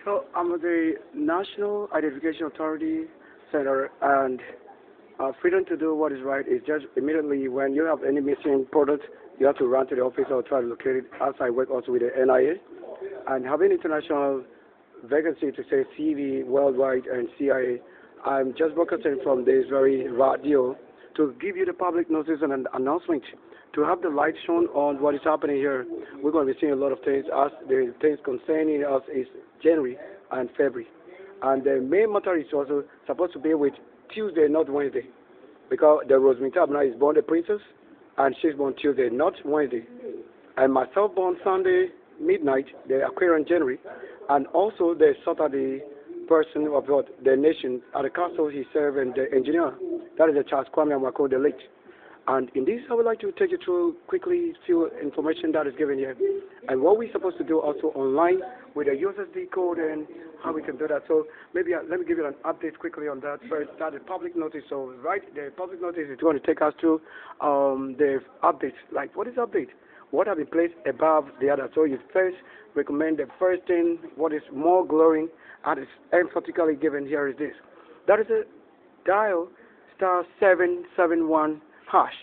So I'm with the National Identification Authority Center, and freedom to do what is right is just immediately when you have any missing product, you have to run to the office or try to locate it. As I work also with the NIA, and having international vacancy to say CV worldwide and CIA, I'm just broadcasting from this very Ra-Deo to give you the public notice and an announcement to have the light shown on what is happening here. We're going to be seeing a lot of things as the things concerning us is January and February. And the main matter is also supposed to be with Tuesday, not Wednesday, because the Rosemary Tabna is born a princess and she's born Tuesday, not Wednesday. And myself born Sunday midnight, the Aquarian January, and also the Saturday person of what the nation at the castle he served and the engineer. That is the Charles Kwame Amako, the late. And in this, I would like to take you through quickly few information that is given here, and what we're supposed to do also online with the USSD code and how we can do that. So maybe let me give you an update quickly on that first. That is public notice. So the public notice is going to take us to the updates. Like what is update? What have been placed above the other? So you first recommend the first thing. What is more glaring and is emphatically given here is this. That is a dial *771 hash.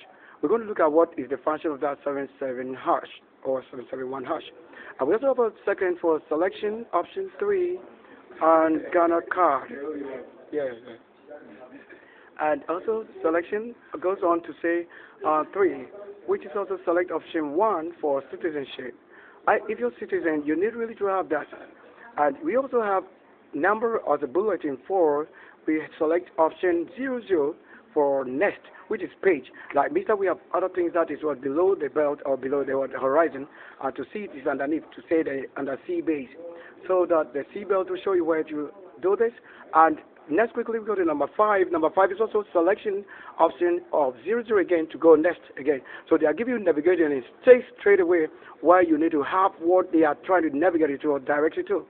We're going to look at what is the function of that 77 hash or 771 hash. And we also have a second for selection option 3 and Ghana card. And also selection goes on to say 3, which is also select option 1 for citizenship. If you're a citizen, you need really to have that. And we also have number of the bulletin 4. We select option 00 for nest, which is page. Like Mr. We have other things that is what below the belt or below the horizon, and to see it is underneath, to say the under sea base. So that the sea belt will show you where to do this. And next quickly we go to number 5. Number 5 is also selection option of 00 again to go nest again. So they are giving you navigation and it says straight away where you need to have what they are trying to navigate you to or direct you to.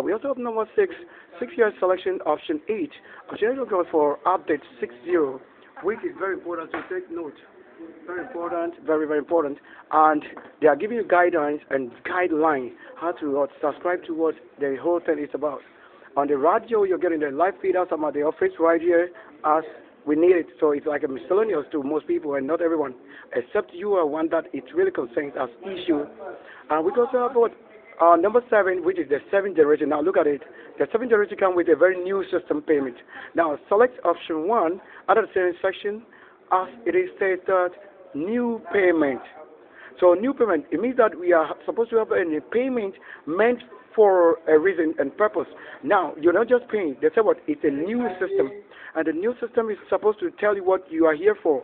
We also have number 6 year selection option 8. Option 8 will go for update 60, which is very important to take note. Very important, very, very important. And they are giving you guidelines and guidelines how to subscribe to what the whole thing is about. On the radio, you're getting the live feed out of the office right here as we need it. So it's like a miscellaneous to most people and not everyone, except you are one that it really concerns as issue. And we also have what? Number 7, which is the 7th generation. Now look at it. The 7th generation comes with a very new system payment. Now select option 1 under the same section as it is stated new payment. So new payment, it means that we are supposed to have a payment meant for a reason and purpose. Now you're not just paying. They say what? It's a new system, and the new system is supposed to tell you what you are here for.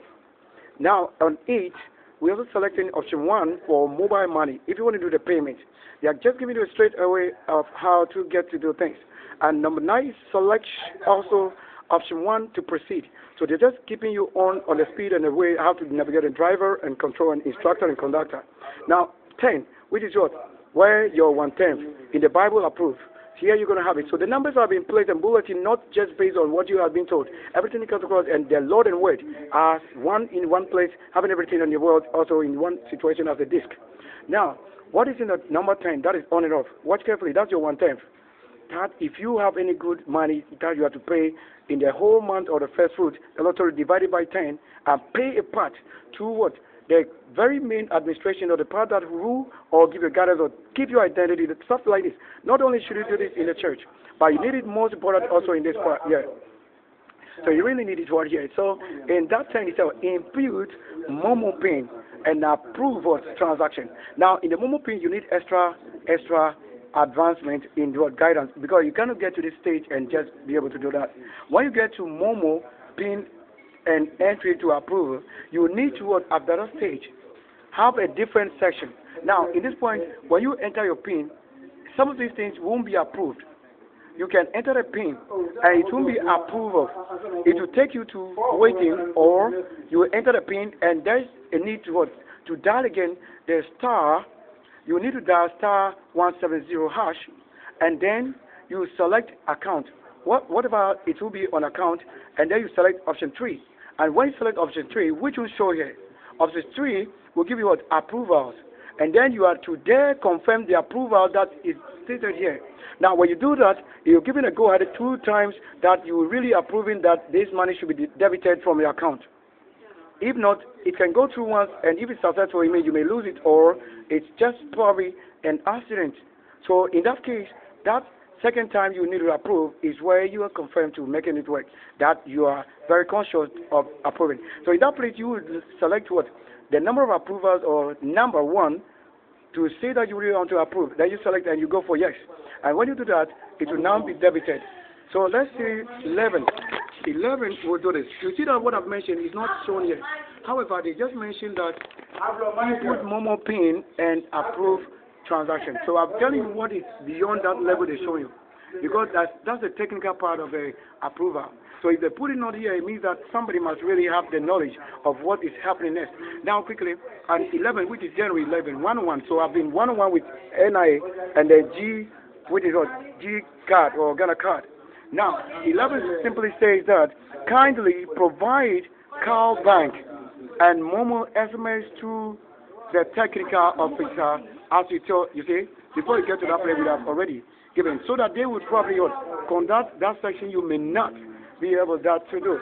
Now on 8. We're also selecting option 1 for mobile money. If you want to do the payment, they are just giving you a straight away of how to get to do things. And number 9 is select also option 1 to proceed. So they're just keeping you on the speed and the way how to navigate a driver and control an instructor and conductor. Now 10, which is what? Where your 1/10 in the Bible approved. Here you're going to have it. So the numbers are being placed in bulletin not just based on what you have been told. Everything comes across and the Lord and Word as one in one place, having everything in the world also in one situation as a disk. Now, what is in the number 10? That is on and off. Watch carefully. That's your 1/10. That if you have any good money that you have to pay in the whole month or the first fruit, the Lord will divide it by 10 and pay a part to what? The very main administration or the part that rule or give you guidance or keep your identity, stuff like this. Not only should you do this in the church, but you need it most important also in this part here. So you really need it right here. So in that time itself, impute Momo pin and approve of transaction. Now in the Momo pin, you need extra advancement in your guidance because you cannot get to this stage and just be able to do that. When you get to Momo pin and entry to approval, you need to, at that stage, have a different section. Now, in this point, when you enter your PIN, some of these things won't be approved. You can enter a PIN, and it won't be approved of. It will take you to waiting, or you will enter the PIN, and there's a need to dial again the star. You need to dial star 170 hash, and then you select account. Whatever it will be on account, and then you select option 3. And when you select option 3, which will show here, option 3 will give you what? Approvals. and then you are to there confirm the approval that is stated here. Now, when you do that, you're giving a go-ahead 2 times that you're really approving that this money should be debited from your account. If not, it can go through once, and if it's successful, you may lose it, or it's just probably an accident. So in that case, that second time you need to approve is where you are confirmed to making it work, that you are very conscious of approving. So in that place, you would select what? The number of approvals, or number 1, to say that you really want to approve. Then you select and you go for yes. And when you do that, it will now be debited. So let's say 11. 11 will do this. You see that what I've mentioned is not shown here. However, they just mentioned that you put Momo PIN and approve transaction. So I'm telling you what is beyond that level they show you, because that's the technical part of the approval. So if they put it not here, it means that somebody must really have the knowledge of what is happening next. Now quickly, and 11, which is January 11, 1-1. So I've been 1-1 with NIA and then G, which is what? G card or Ghana card. Now, 11 simply says that kindly provide call bank and Momo SMS to the technical officer, as you see, before you get to that place we have already given, so that they would probably conduct that section you may not be able to do.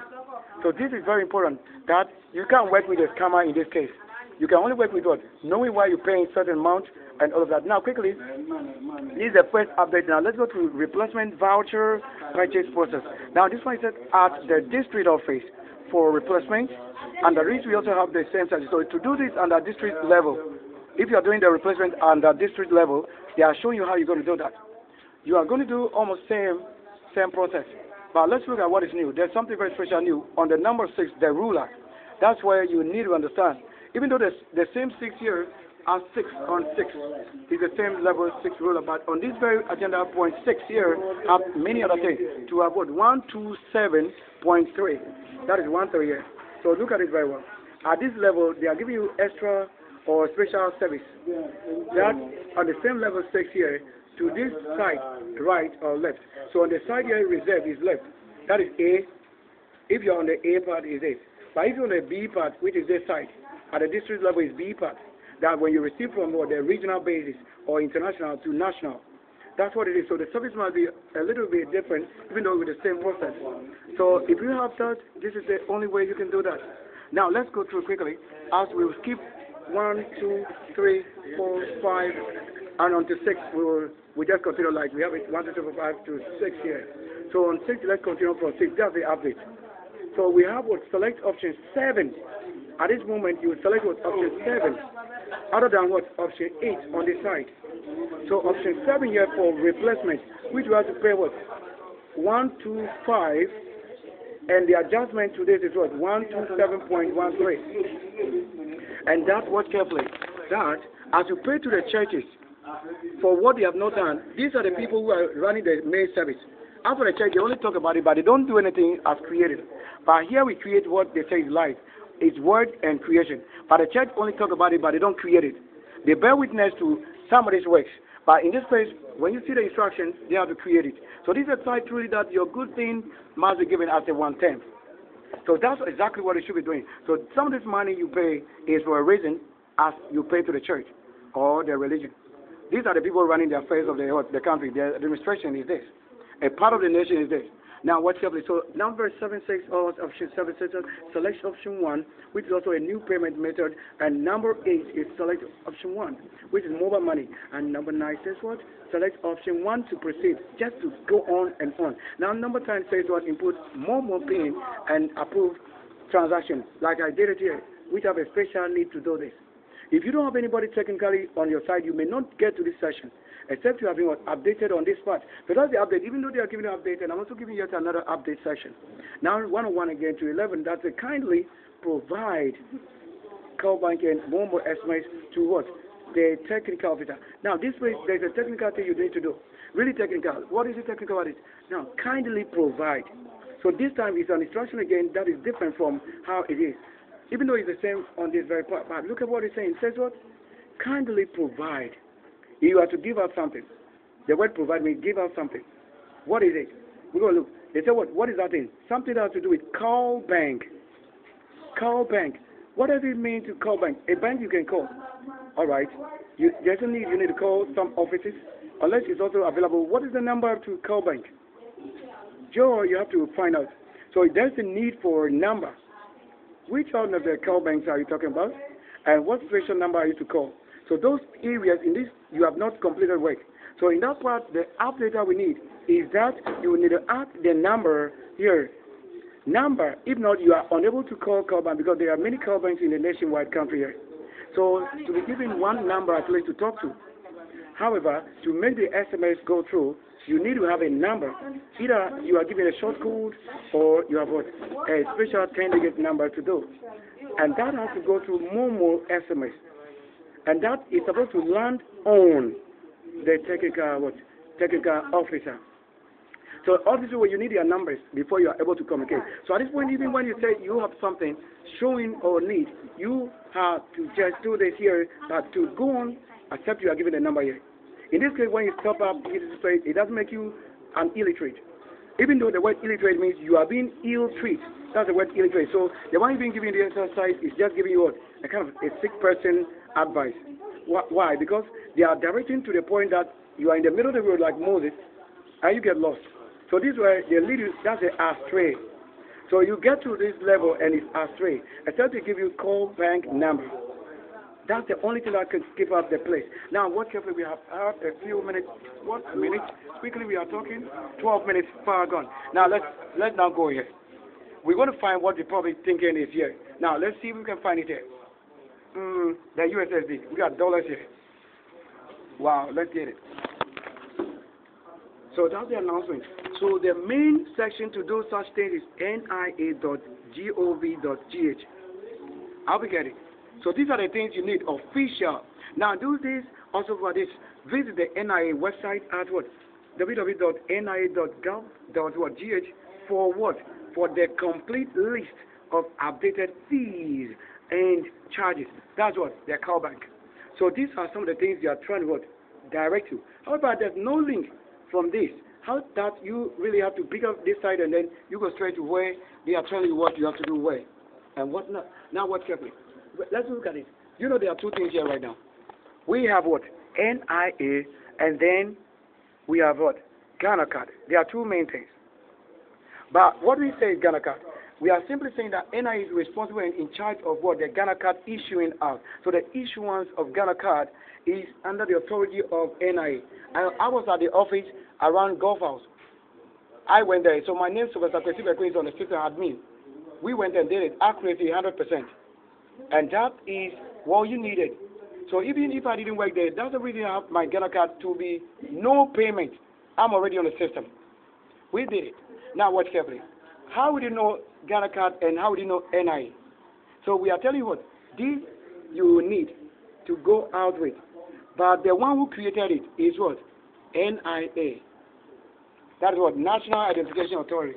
So this is very important, that you can't work with a scammer in this case. You can only work with what? Knowing why you're paying certain amount and all of that. Now quickly, this is the first update. Now let's go to replacement voucher purchase process. Now this one is at the district office for replacement, and the reason we also have the same section. So to do this under district level, if you are doing the replacement under district level, they are showing you how you're going to do that. You are going to do almost same process. But let's look at what is new. There's something very special new on the number 6, the ruler. That's where you need to understand. Even though the same 6 here are 6 on 6 is the same level 6 ruler, but on this very agenda point 6 here have many other things. To avoid 127.3, that is 1 here. So look at it very well. At this level, they are giving you extra or special service. That on the same level 6 here to this side, right or left. So on the side here, reserve is left. That is A. If you're on the A part, is it. But if you're on the B part, which is this side, at the district level is B part. That when you receive from the regional basis or international to national, that's what it is. So the service might be a little bit different, even though with the same process. So if you have that, this is the only way you can do that. Now let's go through quickly, as we'll skip 1, 2, 3, 4, 5, and on to 6, we just continue like we have it 1, 2, 3, 4, 5 to 6 here. So on 6, let's continue from 6. That's the update. So we have what? Select option 7. At this moment, you select what? Option 7. Other than what? Option 8 on the side. So option 7 here for replacement, which you have to pay what? 125, and the adjustment to this is what? 127.13. And that, watch carefully, that as you pay to the churches for what they have not done, these are the people who are running the main service. After the church, they only talk about it, but they don't do anything as created. But here we create what they say is life. It's word and creation. But the church only talk about it, but they don't create it. They bear witness to somebody's works. But in this place, when you see the instructions, they have to create it. So this is a sign truly that your good thing must be given as a 1/10. So that's exactly what it should be doing. So some of this money you pay is for a reason, as you pay to the church or the religion. These are the people running the affairs of the country. The administration is this. A part of the nation is this. Now, watch carefully. So, number 7 says, option 7 says, select option 1, which is also a new payment method. And number 8 is select option 1, which is mobile money. And number 9 says what? Select option 1 to proceed, just to go on and on. Now, number 10 says what? Input more PIN and approve transaction, like I did it here, which have a special need to do this. If you don't have anybody technically on your side, you may not get to this session, except you have been updated on this part. So that's the update. Even though they are giving you an update, and I'm also giving you yet another update session. Now, 101 again to 11, that's a kindly provide call bank and more SMS to what? The technical officer. Now, this way, there's a technical thing you need to do. Really technical. What is the technical about it? Now, kindly provide. So this time it's an instruction again that is different from how it is. Even though it's the same on this very part. But look at what it's saying. It says what? Kindly provide. You have to give out something. The word provide means give out something. What is it? We're going to look. They say what? What is that thing? Something that has to do with call bank. Call bank. What does it mean to call bank? A bank you can call. All right. There's a need. You need to call some offices, unless it's also available. What is the number to call bank? Joe, you have to find out. So there's a need for a number. Which one of the call banks are you talking about? And what station number are you to call? So those areas in this, you have not completed work. So in that part, the app data we need is that you will need to add the number here. Number. If not, you are unable to call bank because there are many call banks in the nationwide country here. So to be given one number at least to talk to. However, to make the SMS go through, you need to have a number. Either you are given a short code or you have a special 10-digit number to do. And that has to go through more SMS. And that is supposed to land on the technical officer. So obviously when you need your numbers before you are able to communicate. So at this point, even when you say you have something showing or need, you have to just do this here, but to go on, except you are given a number here. In this case, when you stop up, it doesn't make you an illiterate. Even though the word illiterate means you are being ill-treated. That's the word illiterate. So the one being given the exercise is just giving you what? A kind of a sick person advice. Why? Because they are directing to the point that you are in the middle of the road like Moses, and you get lost. So this way, they lead you, that's the astray. So you get to this level and it's astray. Except to give you call bank number. That's the only thing that can keep up the place. Now, what carefully we have a few minutes. What a minute? Quickly we are talking. 12 minutes far gone. Now let's now go here. We're going to find what the public thinking is here. Now let's see if we can find it here. The USSD. We got dollars here. Wow, let's get it. So that's the announcement. So the main section to do such things is nia.gov.gh. I'll be getting. So these are the things you need official. Now do this also for this. Visit the NIA website at what? www.nia.gov.gh for what? For the complete list of updated fees and charges. That's what they call bank. So these are some of the things you are trying to what? Direct to. However, there's no link from this. How that you really have to pick up this side and then you go straight to where they are telling you what you have to do where and what not. Now what carefully. Let's look at it. You know there are two things here right now. We have what? NIA and then we have what? Ghana card. There are two main things. But what we say is Ghana card. We are simply saying that NIA is responsible and in charge of what? The Ghana card issuing out. So the issuance of Ghana card is under the authority of NIA. I was at the office around Golf House. I went there. So my name is Sylvester is on the system admin. We went and did it accurately 100%. And that is what you needed. So even if I didn't work there, that's the reason I have my Ghana card to be no payment. I'm already on the system. We did it. Now watch carefully. How would you know Ghana card and how would you know NIA? So we are telling you what, this you need to go out with. But the one who created it is what? NIA. That is what? National Identification Authority.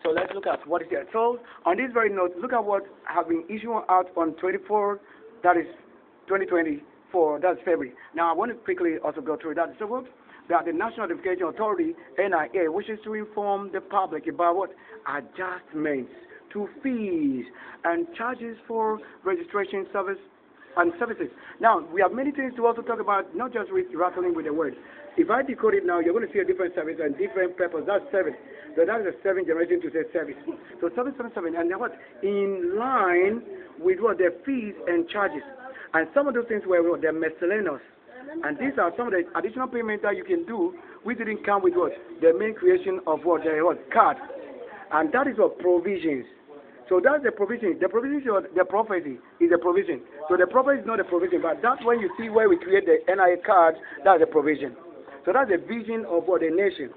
So let's look at what is there. So on this very note, look at what have been issued out on 24, that is 2024, that's February. Now I want to quickly also go through that. So what? That the National Identification Authority, NIA, wishes to inform the public about what? Adjustments to fees and charges for registration service and services. Now, we have many things to also talk about, not just rattling with the words. If I decode it now, you're going to see a different service and different purpose. That's service. So that is a 7th generation to say service. So 777, and then what? In line with what? The fees and charges. And some of those things were what? They're miscellaneous. And these are some of the additional payments that you can do. We didn't come with what? The main creation of what? The what? Card. And that is what? Provisions. So that's the provision. The provision is what? The prophecy is the provision. So the prophecy is not the provision, but that's when you see where we create the NIA card, that's the provision. So that's the vision of what? The nation.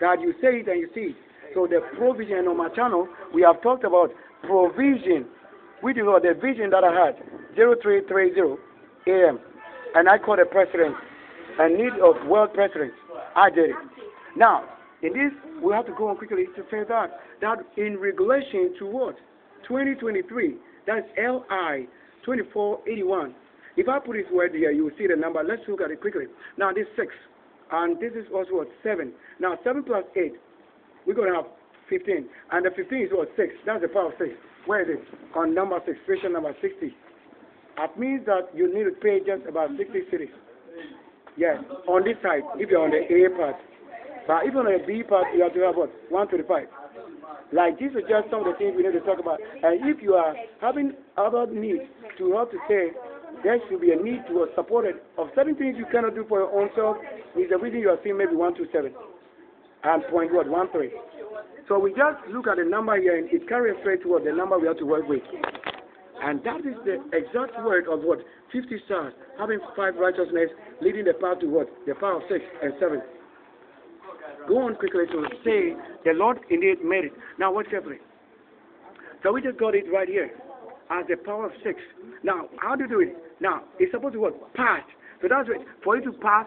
That you say it and you see it. So the provision on my channel, we have talked about provision, which is what the vision that I had, 0330 AM. And I called the president and need of world president. I did it. Now, in this, we have to go on quickly to say that in regulation to what? 2023, that's LI 2481. If I put this word here, you will see the number. Let's look at it quickly. Now, this 6. And this is also what? 7. Now, 7 plus 8, we're going to have 15. And the 15 is what? 6. That's the power of 6. Where is it? On number 6, question number 60. That means that you need to pay just about 60 cities. Yes, on this side, if you're on the A part. But if you're on the B part, you have to have what? 125. Like, these are just some of the things we need to talk about. And if you are having other needs to help to say, there should be a need to support it of certain things you cannot do for your own self, is the reason you are seeing maybe 127 and point what? 13. So we just look at the number here and it carries straight to what? The number we have to work with. And that is the exact word of what? 50 stars, having 5 righteousness, leading the path to what? The power of 6 and 7. Go on quickly to say, the Lord indeed made it. Now watch carefully. So we just got it right here as the power of 6. Now, how do you do it? Now, it's supposed to what? Pass. So that's it. For you to pass,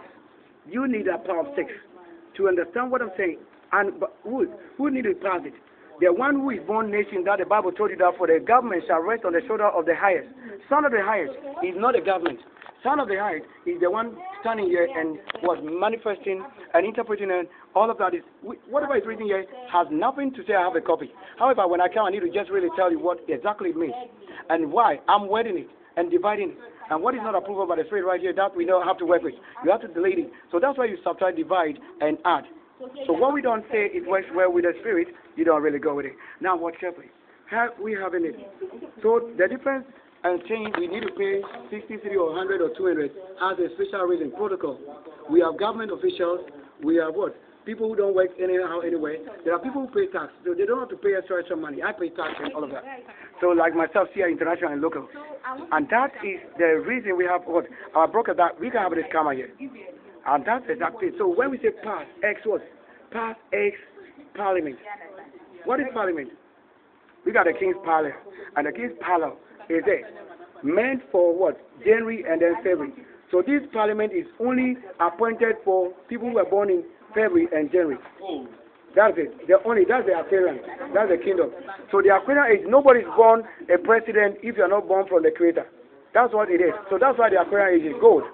you need a power of 6. To understand what I'm saying, and who needed to pass it? The one who is born nation, that the Bible told you that for the government shall rest on the shoulder of the highest. Son of the highest is not the government. Son of the highest is the one standing here and was manifesting and interpreting, and all of that is, whatever is written here has nothing to say I have a copy. However, when I come, I need to just really tell you what exactly it means and why I'm wording it and dividing it. And what is not approved by the Spirit right here, that we don't have to work with. You have to delete it. So that's why you subtract, divide, and add. So what we don't say it works well with the Spirit, you don't really go with it. Now watch carefully. We having it. So the difference and change, we need to pay 63 or 100 or 200 as a special reason protocol. We have government officials. We have what? People who don't work anyhow anyway. There are people who pay tax, so they don't have to pay extra money. I pay tax and all of that. So like myself, here, international and local. And that is the reason we have what? Our broker, that we can have this camera here. And that's exactly it. So when we say pass, X what? Pass X Parliament. What is Parliament? We got the King's Palace. And the King's Palace is it meant for what? January and then February. So this Parliament is only appointed for people who were born in February and January. That's it. That's the Aquarian. That's the kingdom. So the Aquarian age, nobody's born a president if you're not born from the Creator. That's what it is. So that's why the Aquarian age is gold.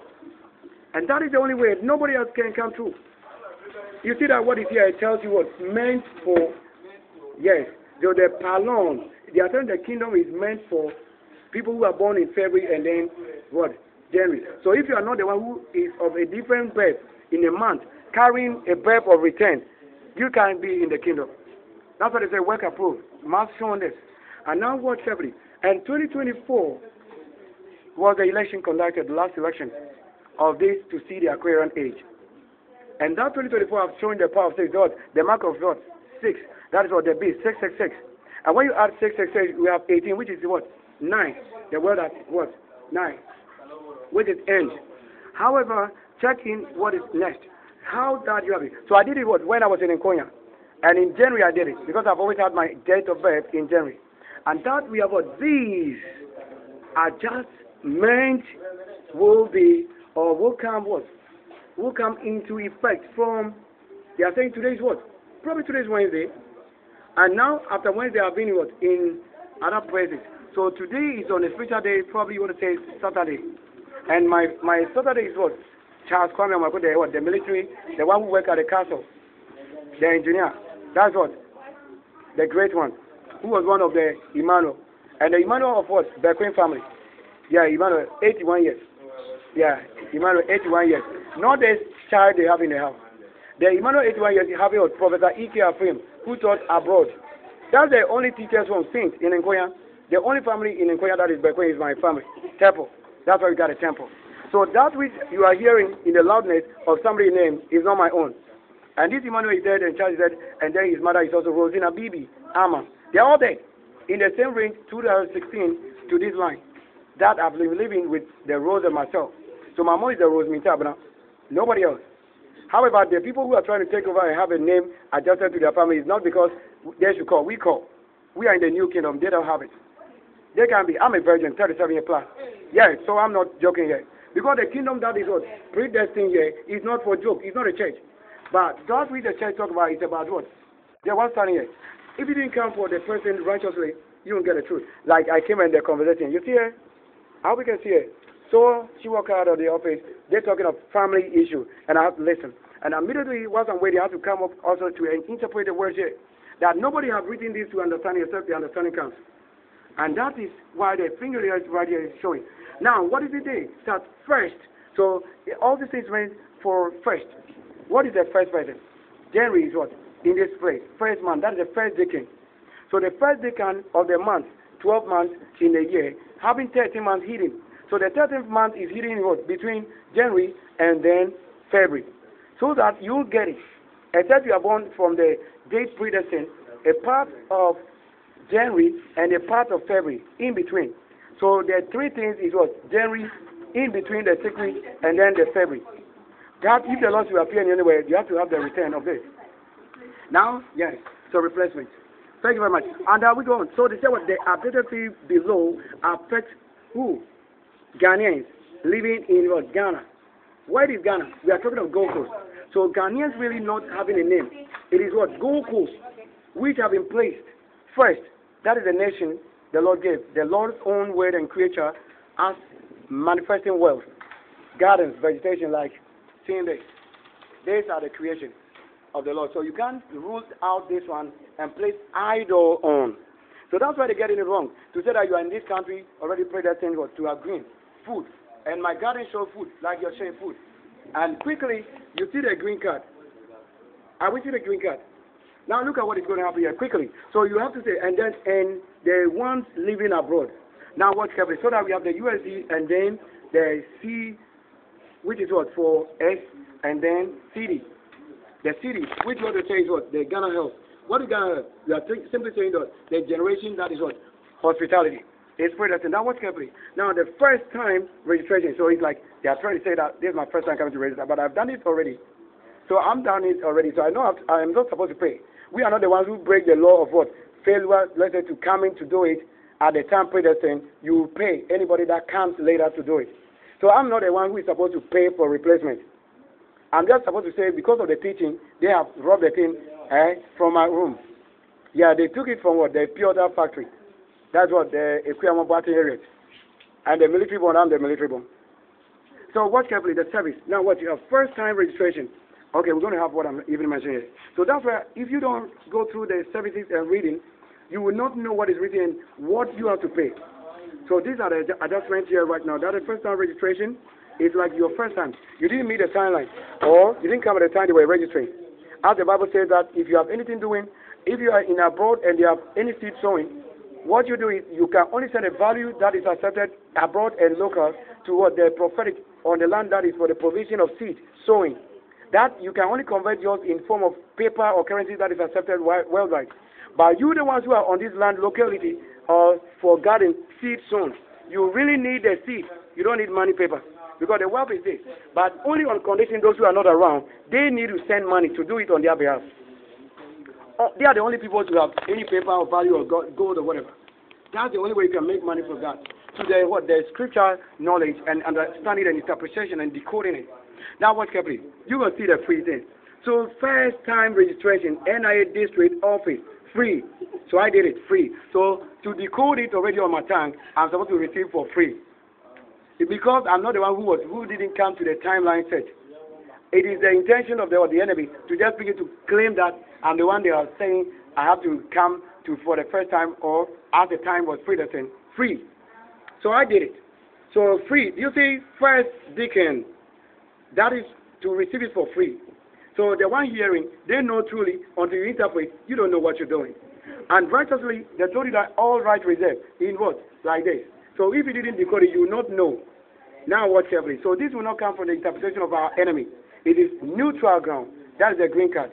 And that is the only way. Nobody else can come through. You see that what is here, it tells you what? Meant for, yes, the Palon. The kingdom is meant for people who are born in February and then what? January. So if you are not the one who is of a different birth in a month, carrying a birth of return, you can be in the kingdom. That's what they say, work approved. Must show this. And now watch carefully. And 2024 was the election conducted, the last election of this to see the Aquarian age. And that 2024 have shown the power of 6, the mark of God, 6. That is what the beast, 666. And when you add 666, we have 18, which is what? 9. The word at what? 9. Which is end. However, check in what is next. How that you have it. So I did it when I was in Nkonya. And in January I did it, because I've always had my date of birth in January. And that we have what? These are just meant will be, or will come what? Will come into effect from, they are saying today is what? Probably today is Wednesday. And now after Wednesday I've been what? In other places. So today is on a special day, probably you want to say Saturday. And my Saturday is what? Charles Kwame Makode, what? The military, the one who worked at the castle. The engineer. That's what? The great one. Who was one of the Emmanuel. And the Emmanuel of what? The Queen family. Yeah, Emmanuel, 81 years. Yeah, Emmanuel, 81 years. Not the child they have in the house. The Emmanuel, 81 years, having what? Professor E.K. Afrim, who taught abroad. That's the only teachers from Saint in Nkonya. The only family in Nkonya that is BEKOE is my family. Temple. That's why we got a temple. So that which you are hearing in the loudness of somebody's name is not my own. And this Emmanuel is dead, and Charles is dead, and then his mother is also Rosina Bibi, Amma. They're all dead. In the same range, 2016 to this line. That I've been living with the Rose and myself. So my mom is the Rose Mintabana. Nobody else. However, the people who are trying to take over and have a name adjusted to their family is not because they should call. We call. We are in the new kingdom. They don't have it. They can be. I'm a virgin, 37 years plus. Yeah, so I'm not joking here. Because the kingdom that is what? Predestined here is not for joke. It's not a church. But that which the church talk about is about what? There was standing here. If you didn't come for the person righteously, you won't get the truth. Like I came in the conversation. You see her? How we can see her? So she walked out of the office. They're talking of family issue. And I have to listen. And immediately, whilst I'm waiting, I have to come up also to interpret the words here. That nobody has written this to understand except the understanding comes. And that is why the finger right here is showing. Now, what is the day? Start first. So all these things meant for first. What is the first person? January is what? In this place. First month. That is the first decan. So the first decan of the month, 12 months in a year, having 13 months hidden. So the 13th month is hidden what? Between January and then February. So that you'll get it. Except you are born from the date predestined, a part of January and a part of February in between. So the three things is what? January, in between the 6 weeks, and then the February. That if the loss will appear anywhere, you have to have the return of this. Now, yes, so replacement. Thank you very much. And we go on. So they say what the updated fee below affects who? Ghanaians living in what? Ghana. Where is Ghana? We are talking of Gold Coast. So Ghanaians really not having a name. It is what? Gold Coast, which have been placed first. That is the nation the Lord gave. The Lord's own word and creature as manifesting wealth. Gardens, vegetation, like seeing this. These are the creation of the Lord. So you can't rule out this one and place idol on. So that's why they're getting it wrong. To say that you are in this country already predestined to have green food. And my garden shows food, like you're showing food. And quickly, you see the green card. I will see the green card. Now look at what is going to happen here quickly. So you have to say, and the ones living abroad. Now watch carefully. So that we have the USD and then the C, which is what? For S, and then CD. The CD, which what they say is what? The Ghana Health. What is Ghana Health? We are simply saying that the generation that is what? Hospitality. It's predestined. Now watch carefully. Now the first time registration. So it's like they are trying to say that this is my first time coming to register, but I've done it already. So I'm done it already. So I know I'm not supposed to pay. We are not the ones who break the law of what? Failure, let's say, to come in to do it at the time predestined. You pay anybody that comes later to do it. So I'm not the one who is supposed to pay for replacement. I'm just supposed to say because of the teaching, they have robbed the thing from my room. Yeah, they took it from what? The Pure factory. That's what the Equiyama Batting area. And the military born, I'm the military born. So watch carefully, the service. Now what you have, first time registration. Okay, we're going to have what I'm even mentioning here. So that's why if you don't go through the services and reading, you will not know what is written and what you have to pay. So these are the adjustments here right now. That is first time registration. It's like your first time. You didn't meet the timeline, or you didn't come at the time they were registering. As the Bible says that if you have anything doing, if you are in abroad and you have any seed sowing, what you do is you can only send a value that is accepted abroad and local to what the prophetic on the land that is for the provision of seed sowing. That you can only convert yours in form of paper or currency that is accepted worldwide. But you, the ones who are on this land locality or for garden seed sown, you really need the seed. You don't need money paper because the wealth is there. But only on condition those who are not around, they need to send money to do it on their behalf. They are the only people to have any paper or value or gold or whatever. That's the only way you can make money for God. So the scripture knowledge and understanding and interpretation and decoding it. Now watch carefully. You will see the free thing. So first time registration, NIA district office, free. So I did it, free. So to decode it already on my tongue, I'm supposed to receive for free. It's because I'm not the one who didn't come to the timeline set. It is the intention of the enemy to just begin to claim that I'm the one they are saying I have to come to for the first time or as the time was predestined, free. So I did it. So free. You see, first deacon, that is to receive it for free. So the one hearing, they know truly, until you interpret, you don't know what you're doing. And righteously, they told you that all right reserved. In what? Like this. So if you didn't decode it, you will not know. Now watch carefully. So this will not come from the interpretation of our enemy. It is neutral ground. That is the green card.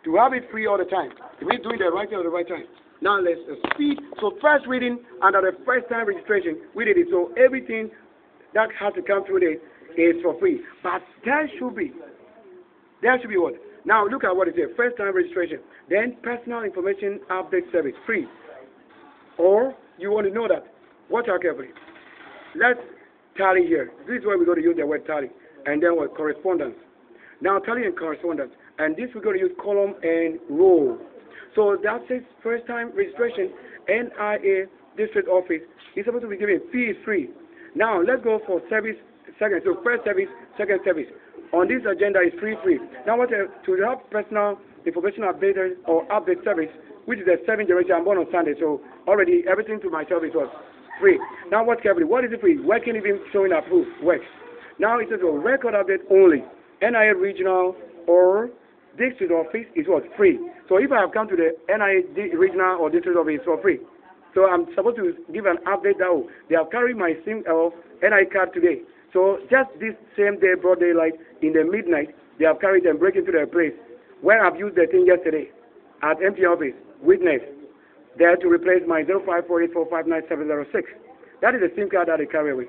To have it free all the time. We're doing the right thing at the right time. Now let's speed. So first reading under the first time registration, we did it. So everything that has to come through this is for free. But there should be what? Now look at what it says. First time registration. Then personal information update service, free. Or you want to know that. Watch out carefully. Let's tally here. This is where we're going to use the word tally. And then what? Correspondence. Now tally and correspondence. And this we're going to use column and row. So that says first time registration, NIA district office is supposed to be given. Fee is free. Now let's go for service second. So first service, second service. On this agenda is free. Now what to have personal information updated or update service, which is the 7th generation. I'm born on Sunday, so already everything to myself is what? free. Now watch carefully. What is it free? Working even showing approved works. Now it says record update only. NIA regional or district office is what? Free. So if I have come to the NIA regional or district office for free, so I'm supposed to give an update that they have carried my SIM of NIA card today. So just this same day, broad daylight, in the midnight, they have carried and break into their place where I've used the thing yesterday at empty office. Witness there to replace my 0548459706. That is the SIM card that they carry away.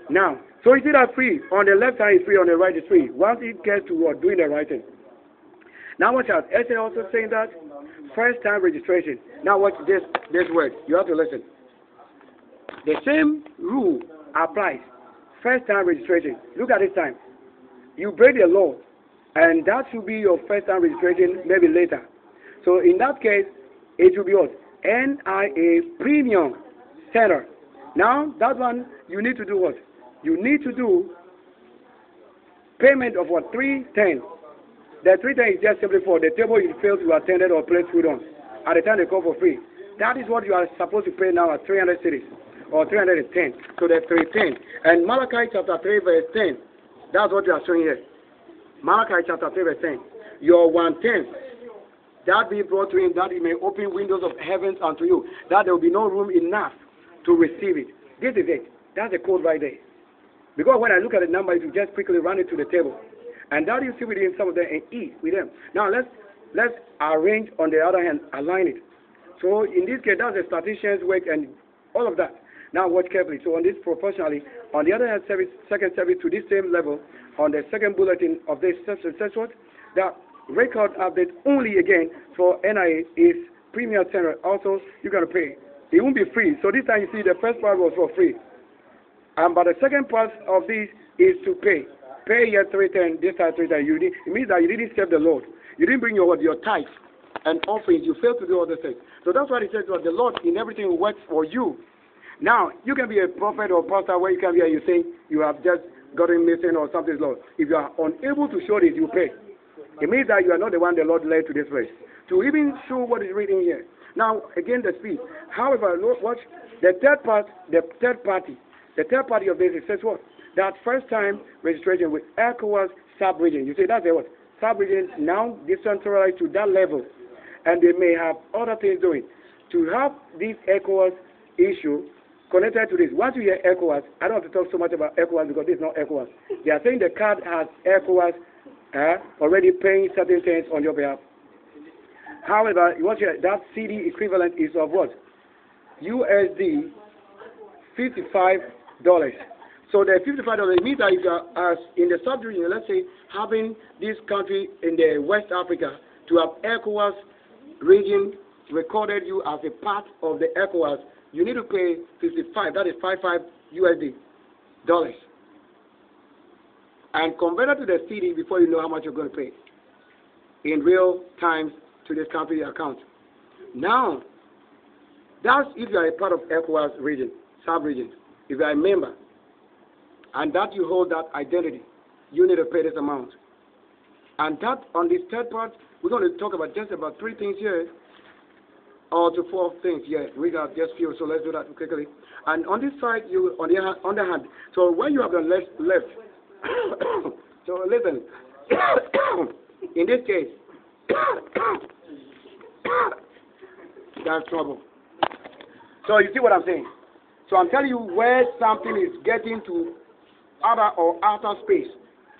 Now, so you see that free. On the left side is free, on the right is free. Once it gets to doing the right thing. Now watch out. SA also saying that first time registration. Now watch this word. You have to listen. The same rule applies. First time registration. Look at this time. You break the law, and that should be your first time registration maybe later. So in that case, it will be what? NIA Premium Center. Now that one you need to do what? You need to do payment of what? 310. The 310 is just simply for the table you failed to attend or place food on. At the time they call for free. That is what you are supposed to pay now at 300 cities or 310. So that's 310. And Malachi chapter 3 verse 10. That's what you are showing here. Malachi chapter 3 verse 10. Your 110. That be brought to him that he may open windows of heavens unto you. That there will be no room enough to receive it. This is it. That's the code right there. Because when I look at the number, you just quickly run it to the table. And that you see within some of them and eat with them. Now let's arrange on the other hand, align it. So in this case, that's the statistician's work and all of that. Now watch carefully. So on this proportionally, on the other hand, second service to this same level, on the second bulletin of this says what? That record update only again for NIA is Premier Center. Also, you're going to pay. It won't be free. So this time you see the first part was for free. But the second part of this is to pay. Pay your 310, this time 310. It means that you didn't serve the Lord. You didn't bring your tithe and offerings. You failed to do all the things. So that's why it says that the Lord in everything works for you. Now, you can be a prophet or pastor where you can be and you say you have just gotten missing or something, Lord. If you are unable to show this, you pay. It means that you are not the one the Lord led to this place. To even show what is written here. Now, again, the speed. However, watch the third party of this, it says what? That first time registration with ECOWAS sub-region. You say that's a what? Sub-region now decentralized to that level. And they may have other things doing. To have this ECOWAS issue connected to this. Once you hear ECOWAS, I don't have to talk so much about ECOWAS because this is not ECOWAS. They are saying the card has ECOWAS already paying certain things on your behalf. However, that CD equivalent is of what? USD $55. So the $55 means that if you are as in the sub-region, let's say having this country in the West Africa to have ECOWAS region recorded you as a part of the ECOWAS, you need to pay 55. That is 55 USD dollars. And convert it to the CD before you know how much you're going to pay in real time to this country account. Now, that's if you are a part of ECOWAS region, sub-region. If you are a member, and that you hold that identity, you need to pay this amount. And that, on this third part, we're going to talk about just about 3 things here, or to 4 things here. We got just few, so let's do that quickly. And on this side, you on the hand. So when you have the left, so listen. In this case, that's trouble. So you see what I'm saying? So I'm telling you where something is getting to other or outer space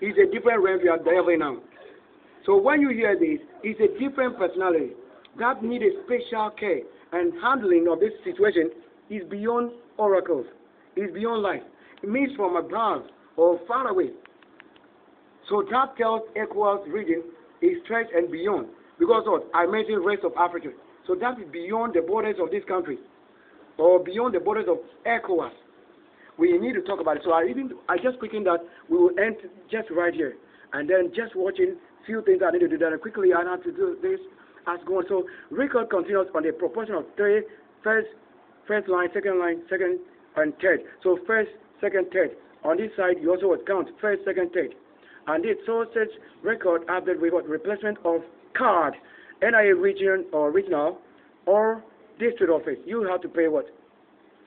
is a different realm you are delivering now. So when you hear this, it's a different personality that needs a special care and handling of this situation is beyond oracles. It's beyond life. It means from above or far away. So that tells ECOWAS region is stretched and beyond. Because what? I mentioned rest of Africa. So that is beyond the borders of this country or beyond the borders of ECOWAS. We need to talk about it. So I just quicken that we will end just right here. And then just watching few things I need to do that. And quickly I have to do this as going. So record continues on the proportion of 3, first line, second, and third. So first, second, third. On this side, you also would count first, second, third. And it so such record update with what? Replacement of card, NIA region or regional or district office. You have to pay what?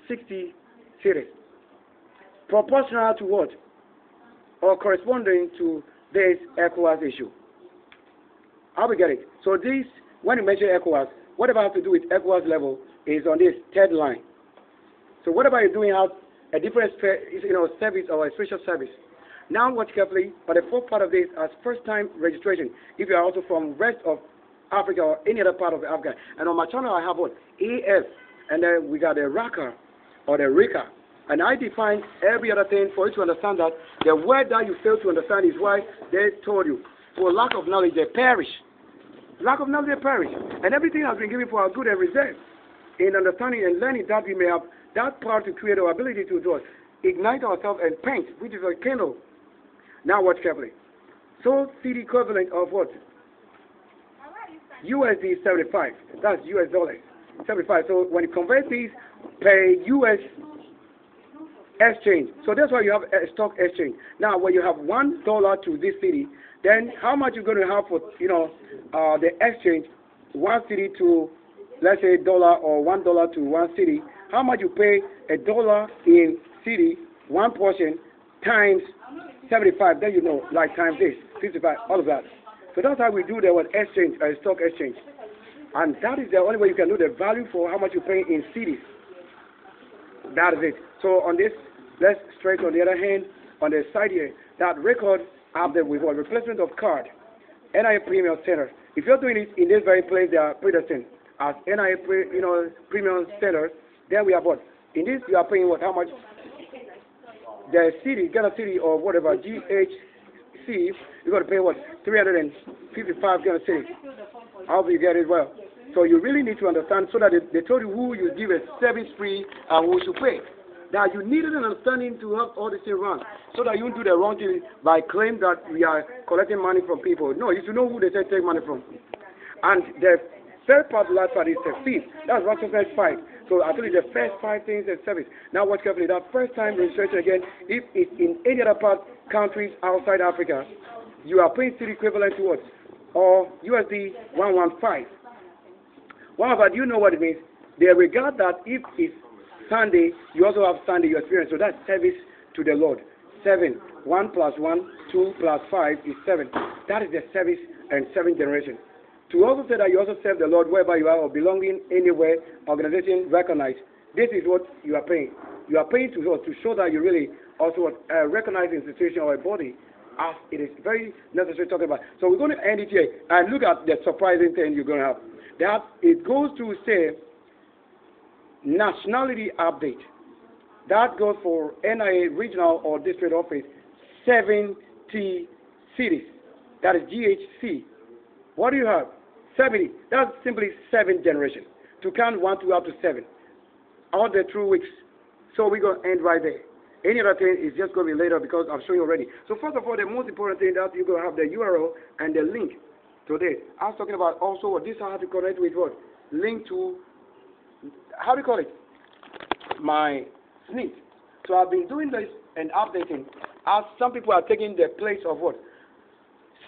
$60 cities. Proportional to what? Or corresponding to this ECOWAS issue. How we get it? So this, when you mention ECOWAS, whatever has to do with ECOWAS level is on this third line. So whatever you're doing has a different service or a special service. Now watch carefully, but the fourth part of this as first-time registration, if you are also from rest of Africa or any other part of Africa. And on my channel I have what? AF, and then we got the RACA or the RICA. And I define every other thing for you to understand that the word that you fail to understand is why they told you. For lack of knowledge, they perish. Lack of knowledge, they perish. And everything has been given for our good and reserve. In understanding and learning that we may have that power to create our ability to do it. Ignite ourselves and paint, which is a candle. Now watch carefully. So CD equivalent of what? USD 75. That's US dollars. 75. So when you convert these per US exchange. So that's why you have a stock exchange. Now when you have $1 to this city, then how much you're going to have for the exchange, 1 city to, let's say, dollar, or $1 to 1 city, how much you pay $1 in city, 1 portion, times 75, then you know, like times this, 55, all of that. So that's how we do the exchange, stock exchange. And that is the only way you can know the value for how much you pay in cities. That is it. So on this, let's straight on the other hand, on the side here, that record of the replacement of card, NIA Premium Center. If you're doing it in this very place, they are predestined as NIA Premium Center. Then we have what? In this, you are paying what? How much? The city, Ghana City or whatever, GHC, you're going to pay what? 355 Ghana City. I hope you get it well. So you really need to understand so that they told you who you give a service free and who should pay. Now you needed an understanding to help all this thing run so that you don't do the wrong thing by claim that we are collecting money from people. No, you should know who they say take money from. And the third part, last part is the fifth. That's what's the first 5. So I told you the first 5 things is service. Now watch carefully. That first time registration again, if it's in any other part, countries outside Africa, you are paying city equivalent to what? Or USD 115. However, do you know what it means? They regard that if it's Sunday, you also have Sunday you experience. So that's service to the Lord. 7. 1 plus 1, 2 plus 5 is 7. That is the service and 7th generation. To also say that you also serve the Lord wherever you are or belonging anywhere, organization recognized. This is what you are paying. You are paying to show that you really also recognize the institution or a body as it is very necessary talking about. So we're going to end it here and look at the surprising thing you're going to have. That it goes to say nationality update. That goes for NIA regional or district office 70 cities. That is GHC. What do you have? 70. That's simply 7th generation. To count 1, 2 up to 7. All the true weeks. So we're going to end right there. Any other thing is just going to be later because I'm showing you already. So first of all, the most important thing that you're going to have the URL and the link today. I was talking about also what this I have to connect with what? Link to, how do you call it? My SNP. So I've been doing this and updating as some people are taking the place of what?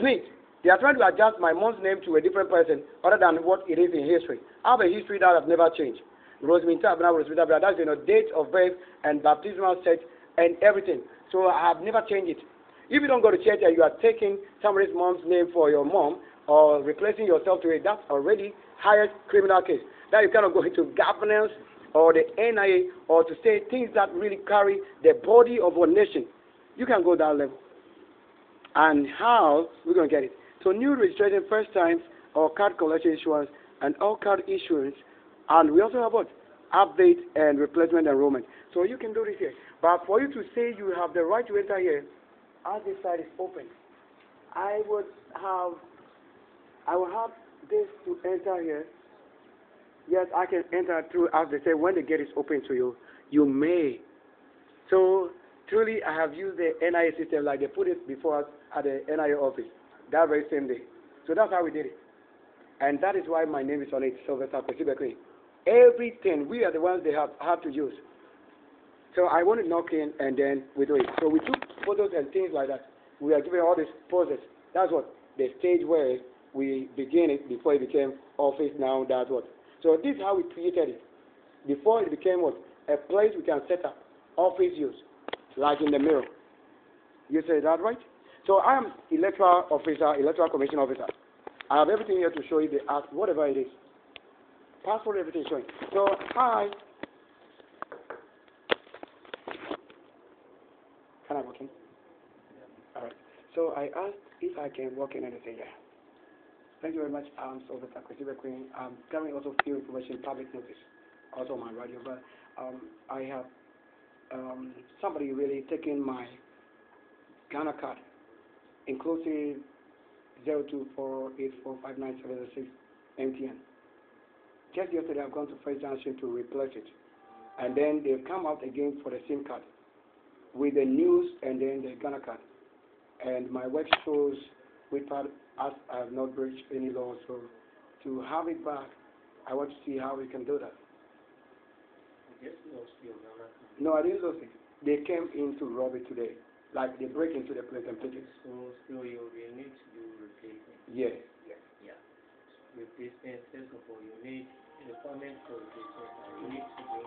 SNP. They are trying to adjust my mom's name to a different person other than what it is in history. I have a history that has never changed. Roseminta, that's date of birth and baptismal sex and everything. So I have never changed it. If you don't go to church and you are taking somebody's mom's name for your mom or replacing yourself to it, that's already highest criminal case. Now you cannot go into governance or the NIA or to say things that really carry the body of a nation. You can go that level. And how we're going to get it? So new registration first time or card collection issuance and all card issuance. And we also have what? Update and replacement enrollment. So you can do this here. But for you to say you have the right to enter here, as this side is open, I will have this to enter here. Yes, I can enter through, as they say, when the gate is open to you, you may. So truly, I have used the NIA system like they put it before us at the NIA office that very same day. So that's how we did it. And that is why my name is on it, SYLVESTER. Everything, we are the ones they have to use. So I want to knock in and then we do it. So we took photos and things like that. We are giving all these poses. That's what the stage where we begin it before it became office now, that's what. So this is how we created it. Before it became what? A place we can set up office use, like in the mirror. You say that right? So I am electoral officer, electoral commission officer. I have everything here to show you the act, whatever it is. Passport, everything showing. So, hi. Can I walk in? All right. So I asked if I can walk in and they say yeah. Thank you very much. I'm Sylvester Queen. I'm carrying also few information public notice, also on my radio, but I have somebody really taking my Ghana card, inclusive 0248459706 MTN. Just yesterday, I've gone to First Junction to replace it, and then they've come out again for the SIM card with the news and then the Ghana card. And my work shows with part as I have not breached any law, so to have it back, I want to see how we can do that. You just lost your Ghana card. No, I didn't lose it. They came in to rob it today. Like they break into the place and take it. So you need to do replacement. Yes, yes. Yeah. Replacement, first of all, you need the requirement for replacement, and you need to bring a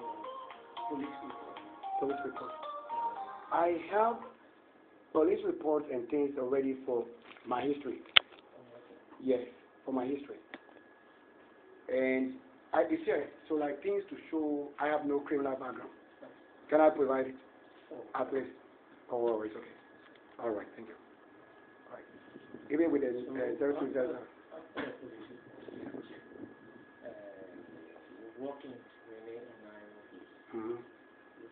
police report. Police report. I have police reports and things already for my history. Yes, for my history. And it's here. So like things to show I have no criminal background. Can I provide it? At least. Oh, it's okay. All right, thank you. All right. Even with the 0200. Working to remain in my office. You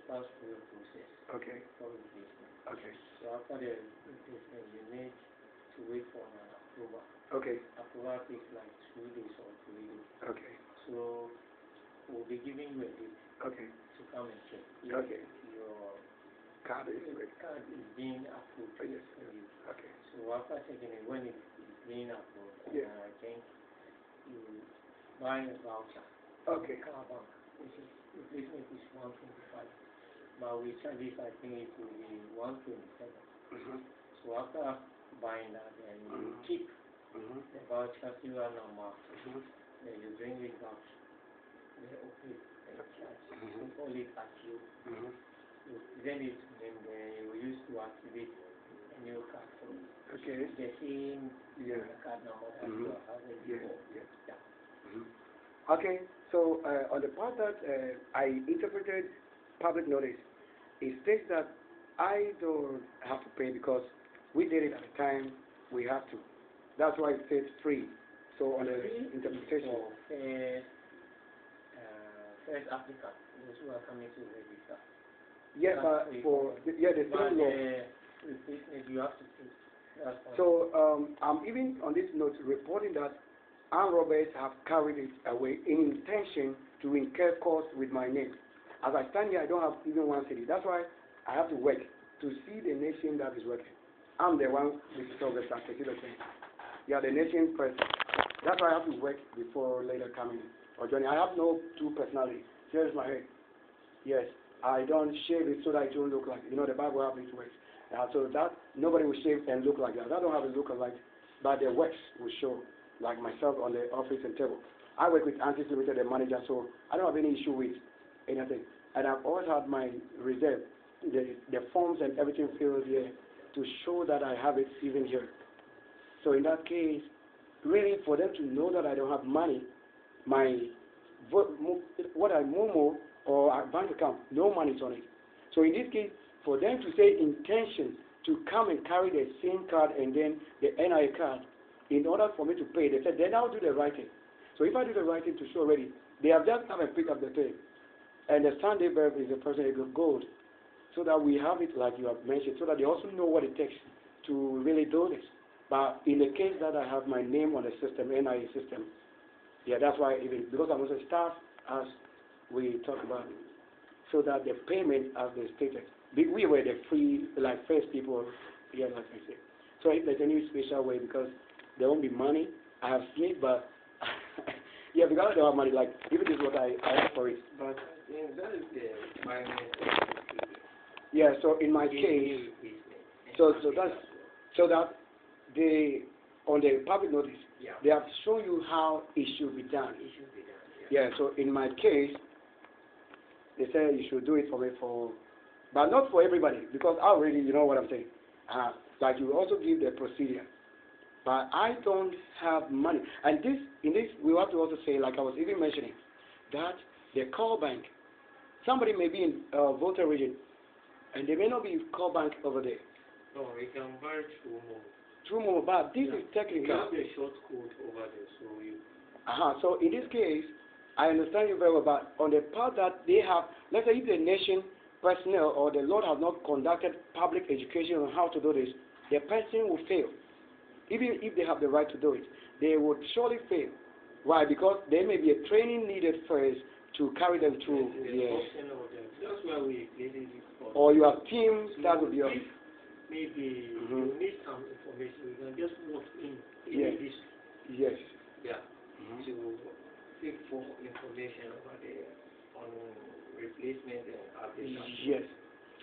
pass through a process. Okay. For replacement. Okay. So after the replacement, you need to wait for an approval. Okay. Approval takes like 2 days or 3 days. Okay. So we'll be giving you a date. Okay. To come and check. Okay. Your card is being approved. Yes. For you. Okay. So after checking it, when it's being approved, I think you buy a voucher. Okay. Car bank, which is replacement is 125. But we charges, I think it will be 127. So after buying that, then you keep the voucher serial number. Then you bring it back. So call it ATUM. Then it's then you use to activate a new card for you. Okay. The same card number that you are having before. Okay, so on the part that I interpreted public notice, it states that I don't have to pay because we did it at the time we have to. That's why it says free. So on the interpretation. First applicant, those who are coming to register. Yes, but for the same law. Replacement, you have to pay. So I'm even on this note reporting that armed robbers have carried it away in intention to incur costs with my name. As I stand here, I don't have even one city. That's why I have to work to see the nation that is working. I'm the one with Sylvester. Yeah, the nation person. That's why I have to work before later coming or joining. I have no two personalities. Here's my head. Yes, I don't shave it so that it won't look like, the Bible has it works. So that nobody will shave and look like that. I don't have a look alike, but the works will show. Like myself on the office and table. I work with Antis Limited, the manager, so I don't have any issue with anything. And I've always had my reserve, the forms and everything filled here to show that I have it even here. So in that case, really for them to know that I don't have money, what I Momo or our bank account, no money is on it. So in this case, for them to say intention to come and carry the SIM card and then the NIA card, in order for me to pay, they said, then I'll do the writing. So if I do the writing to show already, they have just come and pick up the thing. And the Sunday verb is a person of gold. So that we have it like you have mentioned, so that they also know what it takes to really do this. But in the case that I have my name on the system, NIA system, that's why even, because I'm also staff, as we talked about, so that the payment as they stated, we were the free, like first people here, like I said. So if there's any special way, because there won't be money. I have sleep, but because I don't have money, like even this is what I ask for it. But that is the so in my case, so that they on the public notice, they have shown you how it should be done. So in my case, they say you should do it for me for but not for everybody, because I already, you know what I'm saying. Like you also give the procedure. But I don't have money. And in this, we have to also say, like I was even mentioning, that the call bank, somebody may be in Volta region, and they may not be call bank over there. No, we can buy through more. Through more, but this is technical. We have the short code over there, so you... So in this case, I understand you very well, but on the part that they have, let's say if the nation personnel or the Lord has not conducted public education on how to do this, the person will fail. Even if they have the right to do it, they would surely fail. Why? Because there may be a training needed first to carry them through. That's why we did it. Or you have teams that will be on. Maybe you need some information. You can just walk in. Yes. Yes. Yeah. To seek for information over there on replacement and application. Yes.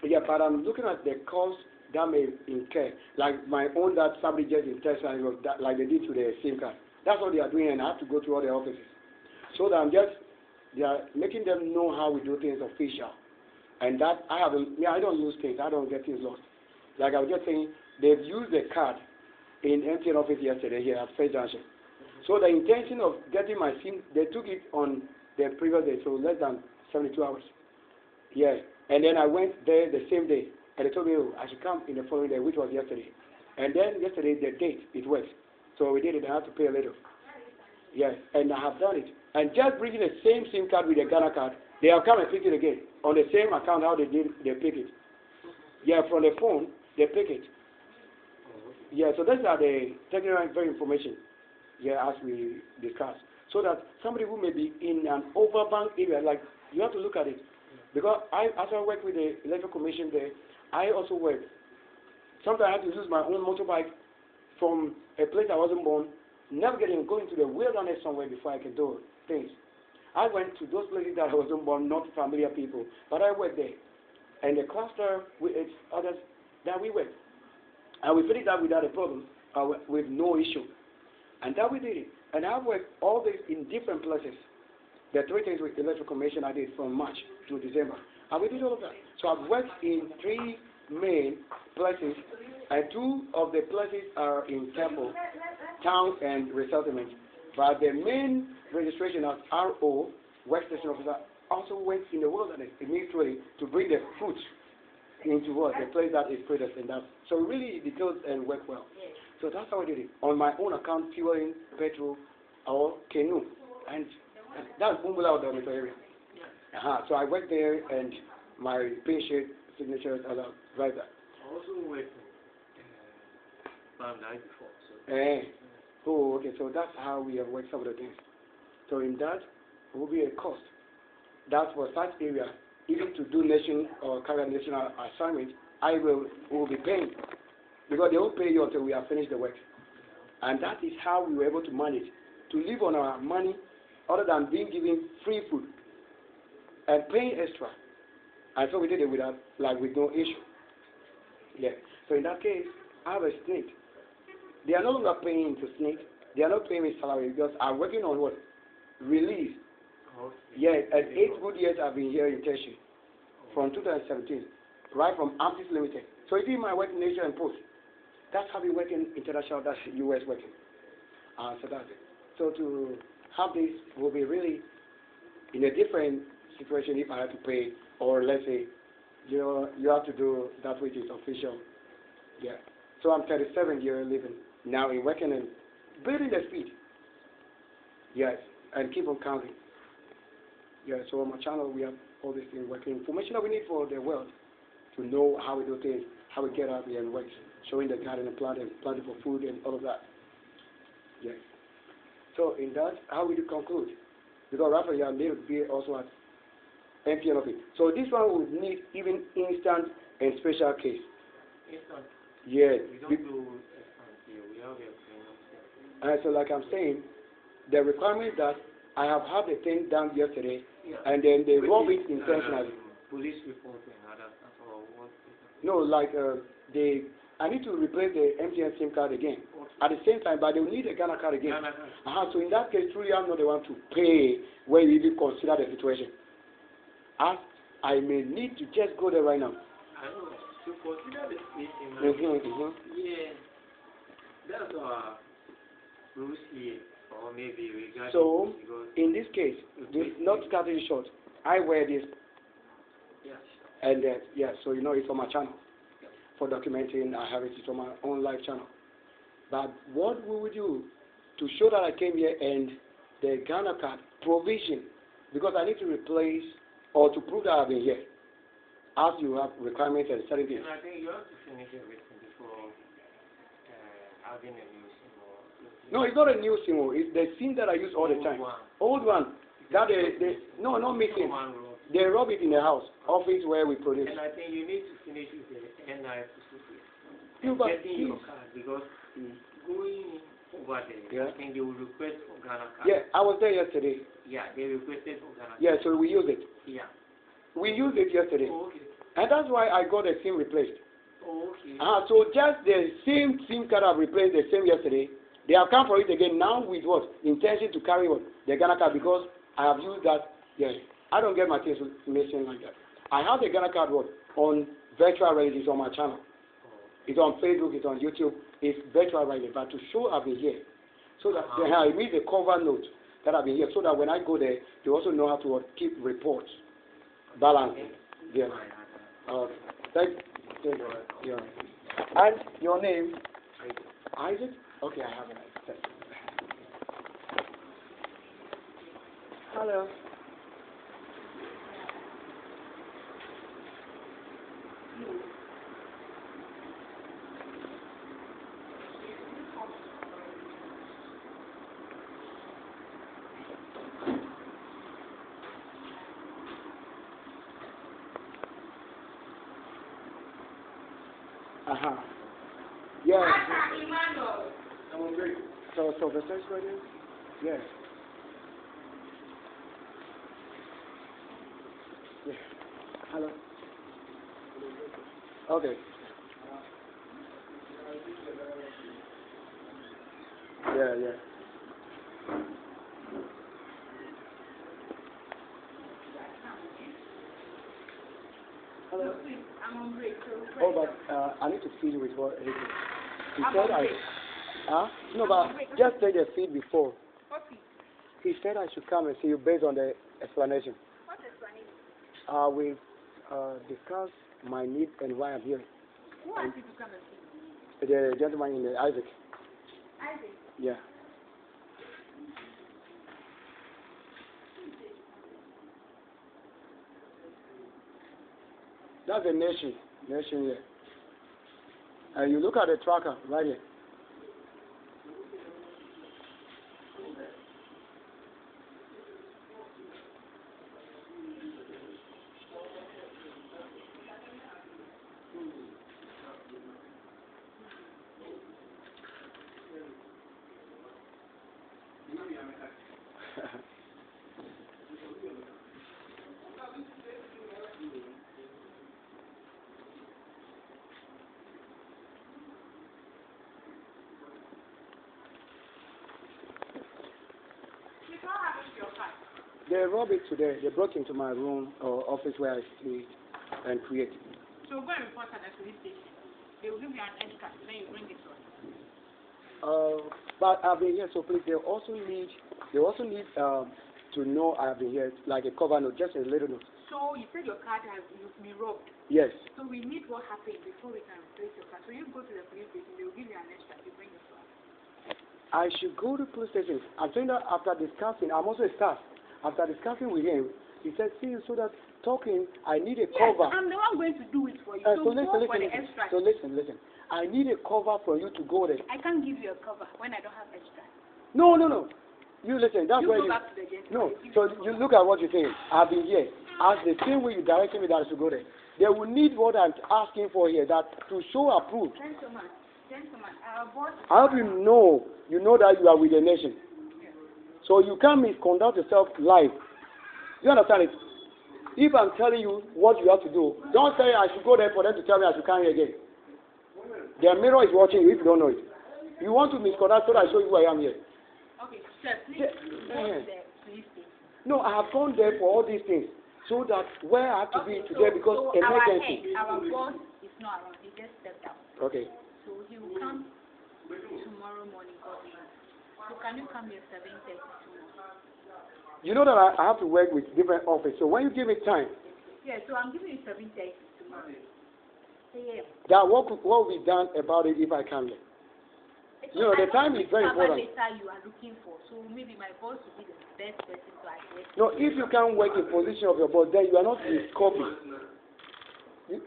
Yeah, but I'm looking at the cost that may incur. Like my own that somebody just in Texas, like they did to the SIM card. That's what they are doing, and I have to go to all the offices. So that they are making them know how we do things official. And that I don't lose things. I don't get things lost. Like I was just saying, they've used the card in MTN office yesterday here at First Junction. So the intention of getting my SIM, they took it on the previous day, so less than 72 hours. Yeah. And then I went there the same day, and they told me, oh, I should come in the following day, which was yesterday. And then yesterday, the date, it worked. So we did it, I had to pay a little. Yes, and I have done it. And just bringing the same SIM card with the Ghana card, they have come and picked it again. On the same account, how they did, they pick it. Yeah, from the phone, they pick it. Yeah, so those are the technical very information, yeah, as we discussed. So that somebody who may be in an overbank area, like, you have to look at it. Because as I work with the Electoral Commission there, I also work. Sometimes I have to use my own motorbike from a place I wasn't born, going to the wilderness somewhere before I can do things. I went to those places that I wasn't born, not familiar people, but I worked there. And the cluster with its others that we worked. And we finished that without a problem, with no issue. And that we did it. And I worked all this in different places. The 3 things with the Electoral Commission I did from March to December. And we did all of that. So I've worked in 3 main places, and 2 of the places are in Temple, town and resettlement. But the main registration as RO, Work Station Officer, also went in the wilderness immediately to bring the fruit into what? The place that is predestined. So really it goes and work well. So that's how I did it. On my own account, fueling, petrol, or canoe. And that's Bumbula dormitory area. So I went there and my patient signatures are right there. I also worked in Bandai before. So. Okay, so that's how we have worked some of the things. So in that, it will be a cost. That's for such area, even to do nation or carry national assignment, will be paying. Because they won't pay you until we have finished the work. And that is how we were able to manage, to live on our money other than being given free food and paying extra. And so we did it with no issue. Yeah. So in that case, I have a snake. They are no longer paying to snake. They are not paying me salary because I'm working on what? Release. Okay. Yeah, and 8 good years I've been here in Tertiary from 2017, right from Amtis Limited. So if you my work in Asia and Post, that's how we work in international, that's US working. So that's it. So to have this will be really in a different situation if I have to pay, or let's say, you have to do that which is official. Yeah. So I'm 37 years living now in working and building the speed. Yes, and keep on counting. Yeah, so on my channel we have all these things working. Information that we need for the world to know how we do things, how we get out here and work, showing the garden and planting for food and all of that. Yes. So in that, how will you conclude? Because Rafa, you are need to be also at MPN of it. So this one would need even instant and special case. Instant. Yes. We don't do instant here. We have a and so like I'm saying, the requirement that I have had the thing done yesterday, and then they rob it intentionally. Police report and other stuff or what? No, like I need to replace the MTN SIM card again. Okay. At the same time, but they will need a Ghana card again. So in that case, truly I'm not the one to pay where you even consider the situation. As I may need to just go there right now. I know. To consider the spacing, yeah, that's our rules here. Or maybe regarding. So, in this case, not cutting short, I wear this. Yes. And yeah, so you know it's on my channel. For documenting, I have it on my own live channel. But what we will do to show that I came here and the Ghana card provision, because I need to replace or to prove that I've been here, as you have requirements and certain things. And I think you have to finish everything before having a new SIM. No, it's not a new SIM. It's the SIM that I use all the time. Old one. That no, not missing. They rub it in the house, office where we produce. And I think you need to finish with the NICC. Getting your card, because going over there, I think they will request for Ghana card. Yeah, I was there yesterday. Yeah, they requested for Ghana card. Yeah, so we use it. Yeah. We used it yesterday. Oh, okay. And that's why I got the SIM replaced. Oh, okay. So just the same SIM card I've replaced the same yesterday. They have come for it again now with what? Intention to carry what? The Ghana card, because I have used that. Yes. I don't get my things missing like that. I have the Ghana card what? On virtual reality. It's on my channel. It's on Facebook, it's on YouTube. It's virtual reality. But to show I've been here, so that I need a cover note that I've been here, so that when I go there, they also know how to keep reports, balancing. Yeah. Thank you. Yeah. And your name? Isaac? Okay, I have it. Hello. Yes. So the search right here? Yes. Yeah. Hello. Okay. Yeah. Hello. I'm on break. Oh, but I need to feed you with what? He said no, but just say the feed before. What feed? He said I should come and see you based on the explanation. What explanation? We discuss my need and why I'm here. Who asked you to come and see? The gentleman in the Isaac. Isaac? Yeah. That's a nation here. And you look at the tracker right here. They robbed it today. They broke into my room or office where I sleep and create. So go and report at the police station. They will give you an extra, then you bring it to us. But I've been here, so please. They also need to know I've been here, like a cover note, just a little note. So you said your card has been robbed. Yes. So we need what happened before we can replace your card. So you go to the police station. They will give you an extra. You bring it to us. I should go to police station. I'm saying that after discussing. I'm also a staff. After discussing with him, he said, see, so that talking, I need a cover. I'm the one going to do it for you. So listen. For the extra. So listen. I need a cover for you to go there. I can't give you a cover when I don't have extra. No. You listen. That's why you go back to the gentleman. No. So you look at what you're saying. I've been here. As the same way you directed me that I should go there. They will need what I'm asking for here, that to show approve. Gentleman, our boss. I hope you know that you are with the nation. So you can't misconduct yourself live. You understand it? If I'm telling you what you have to do, don't say I should go there for them to tell me I should come here again. Their mirror is watching you if you don't know it. You want to misconduct so that I show you who I am here. Okay, sir, please go to the police station. No, I have gone there for all these things. so that where I have to be today because so emergency. Our boss is not around. He just stepped out. Okay. So he will come tomorrow morning. So can you come here 7:30 tomorrow? You know that I have to work with different offices. So when you give me time. Yeah, so I'm giving you 7:30 tomorrow. Yeah. That what will be done about it if I come there? You know, the time is very important. You are looking for, so maybe my boss will be the best person to address. No, if you can't work in position of your boss, then you are not his copy.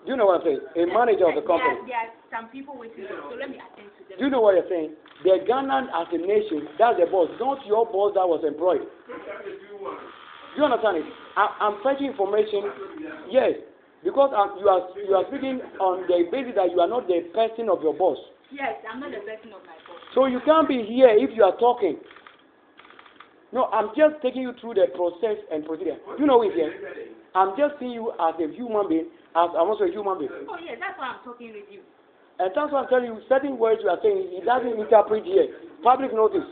You know what I'm saying? A manager of the company. There are some people waiting, so let me attend to them. You know what you're saying? The Ghana as a nation, that's the boss, not your boss that was employed. You understand it? I'm fetching information, yes, because you are speaking on the basis that you are not the person of your boss. Yes, I'm not the person of my boss. So you can't be here if you are talking. No, I'm just taking you through the process and procedure. You know it here. I'm just seeing you as a human being, as I'm also a human being. Oh yeah, that's why I'm talking with you. And that's why I'm telling you, certain words you are saying, it doesn't interpret here. Public notice.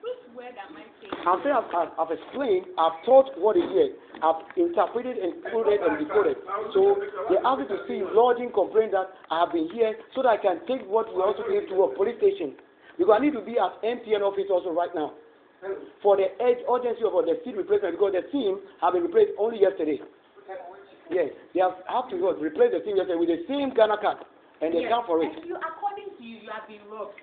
Which word am I saying? I'm saying I've explained, I've taught what is here. I've interpreted, included, and decoded. So they ask me to see lodging complaint that I have been here so that I can take what you also gave to a police station. Because I need to be at MTN office also right now. For the urgency of the seat replacement, because the team have been replaced only yesterday. Yes, they have to replace the team yesterday with the same Ghana card. And they come for it. And according to you, you have been robbed.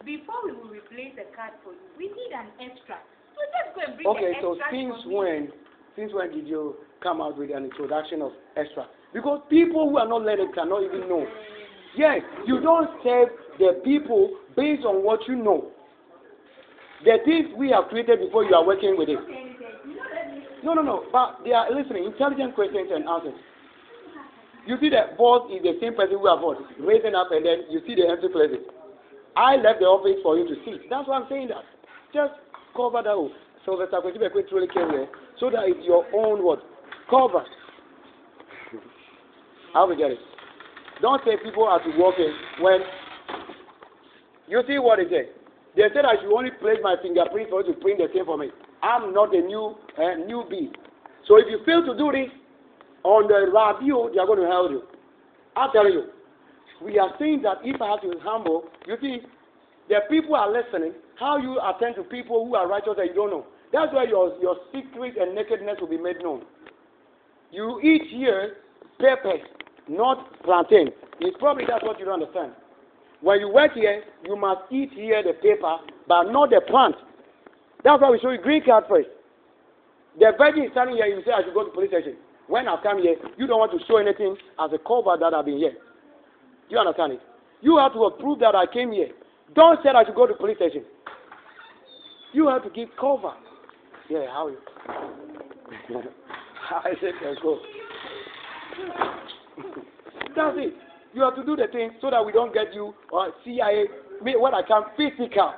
Before we will replace the card for you, we need an extra. So just go and bring the extra. Okay, so since when did you come out with an introduction of extra? Because people who are not learned cannot even know. Yes, you don't serve the people based on what you know. The things we have created before you are working with it. No. But they are listening. Intelligent questions and answers. You see the boss is the same person who have raising up, and then you see the empty places. I left the office for you to see. That's why I'm saying that. Just cover that up. So that I could truly carry so that it's your own word. Cover. How we get it? Don't say people are to walk in when you see what it is. They said I should only place my fingerprint for you to print the same for me. I'm not a newbie. So if you fail to do this, on the Ra-Deo, they are going to help you. I'm telling you. We are saying that if I have to humble, you see, the people are listening. How you attend to people who are righteous that you don't know. That's why your secret and nakedness will be made known. You eat here peppers, not plantain. It's probably that's what you don't understand. When you work here, you must eat here the paper, but not the plant. That's why we show you green card first. The virgin is standing here, you say I should go to police station. When I come here, you don't want to show anything as a cover that I've been here. Do you understand it? You have to prove that I came here. Don't say I should go to police station. You have to give cover. Yeah, how you? I said let's go. That's it. You have to do the thing so that we don't get you or CIA. When I come physical,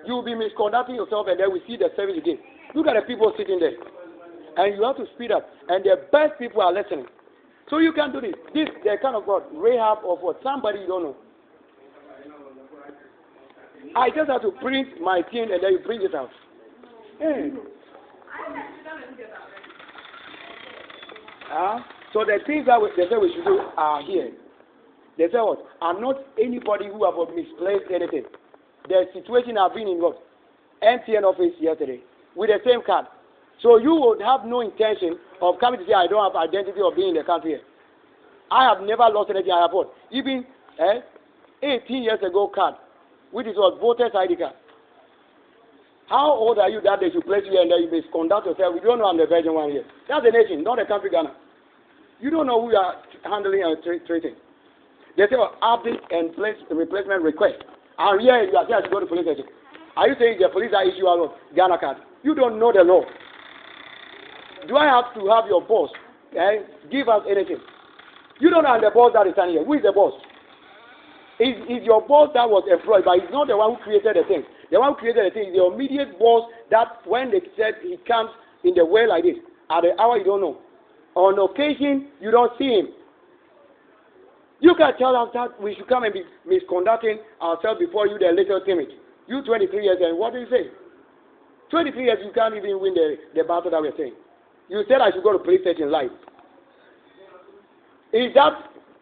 you will be misconducting yourself, and then we see the service again. Look at the people sitting there. And you have to speed up. And the best people are listening. So you can do this. This, the kind of God, Rahab of what? Somebody you don't know. I just have to print my thing and then you bring it out. Hey. So the things that they say we should do are here. They say what? I'm not anybody who have misplaced anything. The situation I've been in what? MTN office yesterday with the same card. So you would have no intention of coming to say I don't have identity of being in the country here. I have never lost anything I have bought. Even 18 years ago card, which is what voter's ID card. How old are you that they should place you here and then you misconduct yourself? We don't know I'm the virgin one here. That's the nation, not the country Ghana. You don't know who you are handling and treating. They say update and place replacement request. And here you are saying to go to police station. Are you saying the police are issue out of Ghana card? You don't know the law. Do I have to have your boss give us anything? You don't know the boss that is standing here. Who is the boss? Is your boss that was employed, but he's not the one who created the thing. The one who created the thing is the immediate boss that when they said he comes in the way like this, at the hour you don't know. On occasion, you don't see him. You can tell us that we should come and be misconducting ourselves before you, the little timid. You 23 years, and what do you say? 23 years, you can't even win the battle that we're saying. You said I should go to police station live. Is that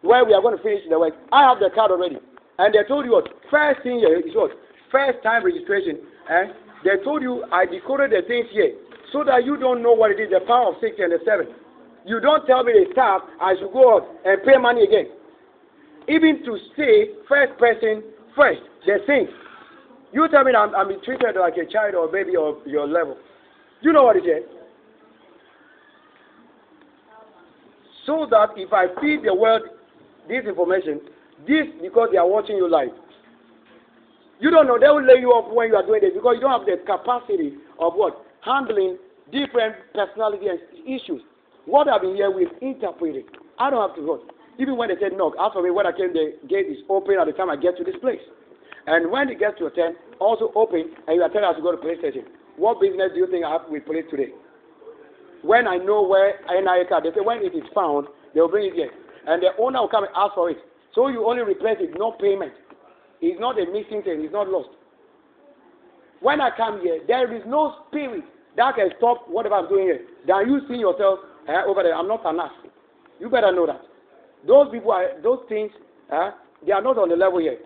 where we are going to finish the work? I have the card already. And they told you what? First thing here is what? First time registration. And they told you I decoded the things here so that you don't know what it is, the power of 6 and the 7. You don't tell me the staff I should go out and pay money again. Even to say first person first, the things. You tell me I'm being treated like a child or a baby of your level. You know what it is? So that if I feed the world this information, this because they are watching you live. You don't know, they will lay you off when you are doing this because you don't have the capacity of what? Handling different personality and issues. What I've been here with interpreting. I don't have to go. Even when they said knock, after me when I came, the gate is open at the time I get to this place. And when it gets to a 10, also open, and you are telling us to go to police station. What business do you think I have with police today? When I know where NIA card, they say when it is found, they will bring it here. And the owner will come and ask for it. So you only replace it, no payment. It's not a missing thing, it's not lost. When I come here, there is no spirit that can stop whatever I'm doing here. Than you seeing yourself over there. I'm not an ass. You better know that. Those people, those things, they are not on the level here.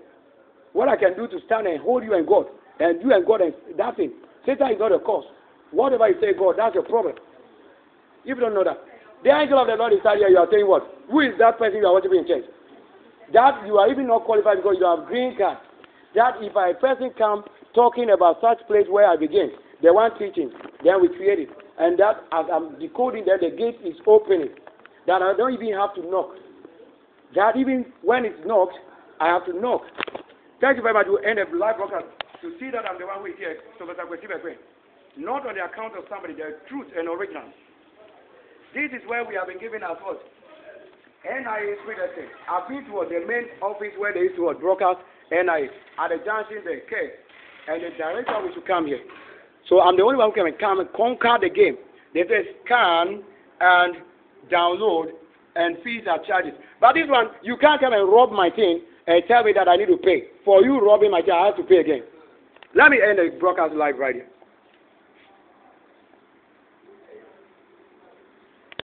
What I can do to stand and hold you and God, and you and God, and that's it. Satan is not a cause. Whatever you say, God, that's your problem. If you don't know that. The angel of the Lord is out here, you are saying what? Who is that person you are worshiping in church? That you are even not qualified because you have green card. That if a person comes talking about such place where I begin, the one teaching, then we create it. And that as I'm decoding that the gate is opening. That I don't even have to knock. That even when it's knocked, I have to knock. Thank you very much. We'll end the live broadcast. To see that I'm the one who is here, not on the account of somebody, the truth and original. This is where we have been given as what? NIA Sweden. I've been to the main office where they used to broadcast NIA. At the junction, the K. And the director we should come here. So I'm the only one who can come and conquer the game. They say scan and download and fees are charges. But this one, you can't come and rob my thing and tell me that I need to pay. For you robbing my thing, I have to pay again. Let me end the broadcast live right here.